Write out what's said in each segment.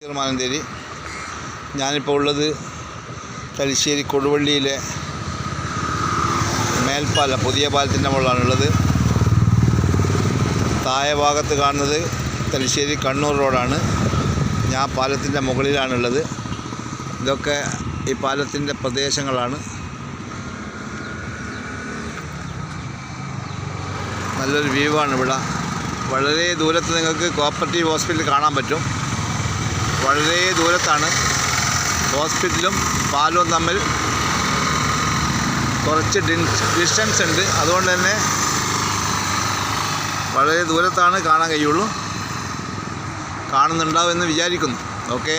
മാനന്തേരി. ഞാനിപ്പോൾ ഉള്ളത് തലശ്ശേരി കൊടുവള്ളിയിലെ മേൽപ്പാലം, പുതിയ പാലത്തിൻ്റെ മുകളിലാണുള്ളത്. താഴെ ഭാഗത്ത് കാണുന്നത് തലശ്ശേരി കണ്ണൂർ റോഡാണ്. ഞാൻ പാലത്തിൻ്റെ മുകളിലാണുള്ളത്. ഇതൊക്കെ ഈ പാലത്തിൻ്റെ പ്രദേശങ്ങളാണ്. നല്ലൊരു വ്യൂ ആണ് ഇവിടെ. വളരെ ദൂരത്ത് നിങ്ങൾക്ക് കോപ്പറേറ്റീവ് ഹോസ്പിറ്റൽ കാണാൻ പറ്റും. വളരെ ദൂരത്താണ് ഹോസ്പിറ്റലും പാലവും തമ്മിൽ കുറച്ച് ഡിസ്റ്റൻസ് ഉണ്ട്. അതുകൊണ്ട് തന്നെ വളരെ ദൂരത്താണ് കാണാൻ കഴിയുള്ളൂ. കാണുന്നുണ്ടാവുമെന്ന് വിചാരിക്കുന്നു. ഓക്കെ,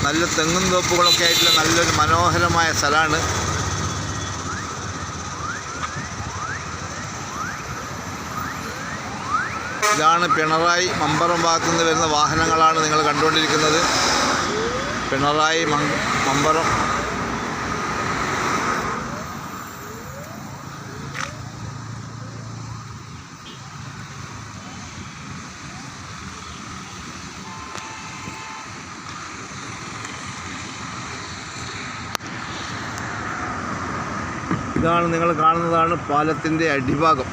നല്ല തെങ്ങും തോപ്പുകളൊക്കെ ആയിട്ടുള്ള നല്ലൊരു മനോഹരമായ സ്ഥലമാണ്. ഇതാണ് പിണറായി മമ്പറം ഭാഗത്തു നിന്ന് വരുന്ന വാഹനങ്ങളാണ് നിങ്ങൾ കണ്ടുകൊണ്ടിരിക്കുന്നത്. പിണറായി മമ്പറം. ഇതാണ് നിങ്ങൾ കാണുന്നതാണ് പാലത്തിൻ്റെ അടിഭാഗം.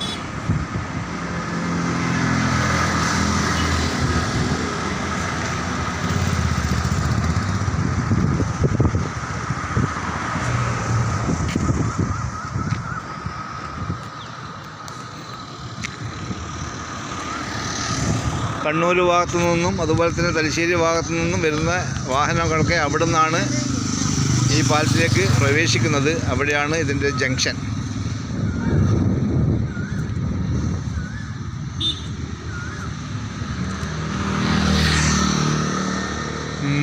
കണ്ണൂർ ഭാഗത്തു നിന്നും അതുപോലെ തന്നെ തലശ്ശേരി ഭാഗത്തു നിന്നും വരുന്ന വാഹനങ്ങളൊക്കെ അവിടെ നിന്നാണ് ഈ പാലത്തിലേക്ക് പ്രവേശിക്കുന്നത്. അവിടെയാണ് ഇതിൻ്റെ ജംഗ്ഷൻ.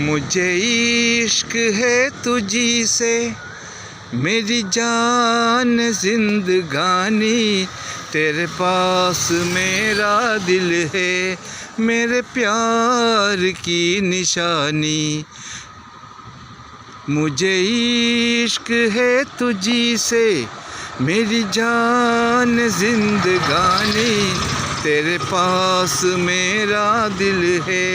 മുझे इश्क है तुझी से मेरी जान जिंदगानी तेरे पास मेरा दिल है मेरे प्यार की निशानी मुझे इश्क है तुझी से मेरी जान जिंदगानी तेरे पास मेरा दिल है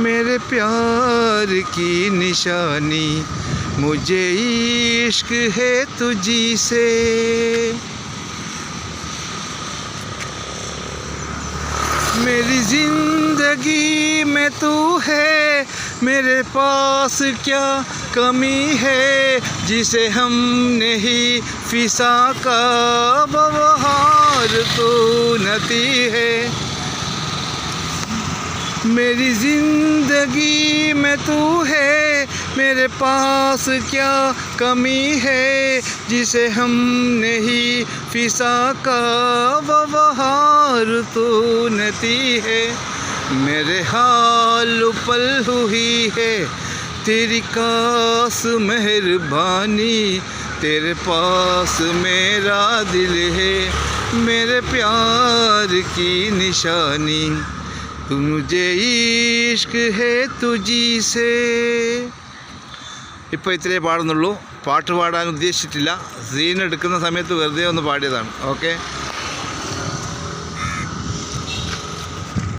मेरे प्यार की निशानी मुझे इश्क है तुझी से. मेरी ज़िंदगी में तू है मेरे पास क्या कमी है जिसे हमने ही फिसा का व्यवहार तो नती है. मेरी ज़िंदगी में तू है मेरे पास क्या कमी है जिसे हमने ही फिसा का व्यवहार तो नती है. मेरे हाल पल हुई है तेरी खास मेहरबानी तेरे पास मेरा दिल है मेरे प्यार की निशानी मुझे इश्क है तुझी से. ഇപ്പോൾ ഇത്രയേ പാടുന്നുള്ളൂ. പാട്ട് പാടാൻ ഉദ്ദേശിച്ചിട്ടില്ല. സീൻ എടുക്കുന്ന സമയത്ത് വെറുതെ ഒന്ന് പാടിയതാണ്. ഓക്കെ.